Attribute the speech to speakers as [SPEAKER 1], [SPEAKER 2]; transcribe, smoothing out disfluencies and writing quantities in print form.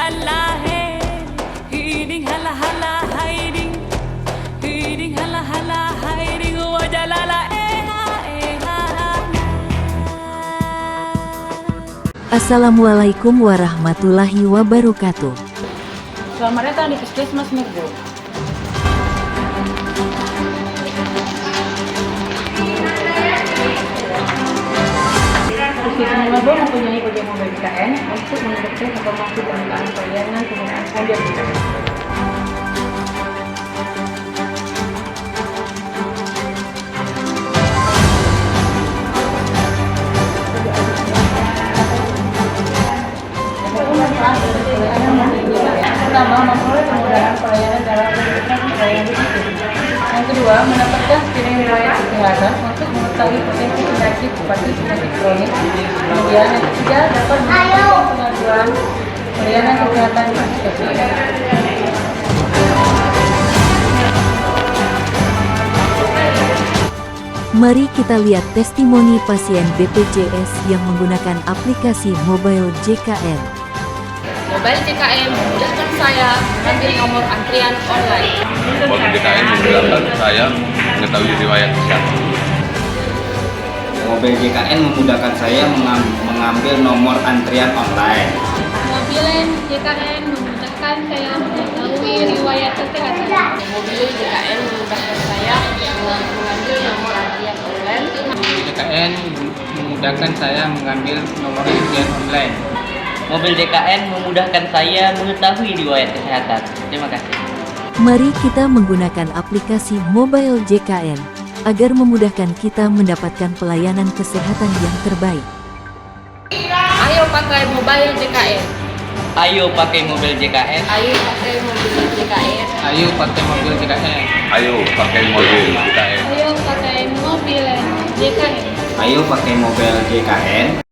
[SPEAKER 1] hala hey, hiding hala hala hiding, hiding hala hala hiding, wajalala
[SPEAKER 2] Assalamualaikum warahmatullahi wabarakatuh.
[SPEAKER 3] Selamat datang di Puskesmas Mergo. Puskesmas Mergo mempunyai ujian mobil BKN untuk mendeteksi informasi permintaan pelayanan penggunaan mobil BKN. Pertama, memperoleh kemudahan pelayanan dalam memberikan pelayanan itu. Yang kedua, mendapatkan screening riwayat kesehatan untuk mengetahui potensi penyakit seperti penyakit kronik. Kemudian yang ketiga, dapat mendapatkan pengaduan pelayanan kesehatan di puskesmas.
[SPEAKER 2] Mari kita lihat testimoni pasien BPJS yang menggunakan aplikasi Mobile JKN.
[SPEAKER 4] Mobile JKN memudahkan saya mengambil nomor antrian online.
[SPEAKER 5] Mobile JKN memudahkan saya mengetahui riwayat kesehatan.
[SPEAKER 6] Mobile JKN memudahkan saya mengambil nomor antrian online.
[SPEAKER 4] Mobile JKN memudahkan saya mengetahui riwayat kesehatan. Mobile JKN memudahkan saya mengambil nomor antrian online.
[SPEAKER 7] Mobile JKN memudahkan saya mengambil nomor antrian online.
[SPEAKER 8] Mobil JKN memudahkan saya mengetahui riwayat kesehatan. Terima kasih.
[SPEAKER 2] Mari kita menggunakan aplikasi Mobile JKN agar memudahkan kita mendapatkan pelayanan kesehatan yang terbaik.
[SPEAKER 4] Ayo pakai Mobile JKN.
[SPEAKER 8] Ayo pakai mobil JKN.
[SPEAKER 4] Ayo pakai mobil JKN.
[SPEAKER 7] Ayo pakai mobil JKN.
[SPEAKER 5] Ayo pakai mobil JKN.
[SPEAKER 4] Ayo pakai mobil JKN.
[SPEAKER 6] Ayo pakai Mobile JKN.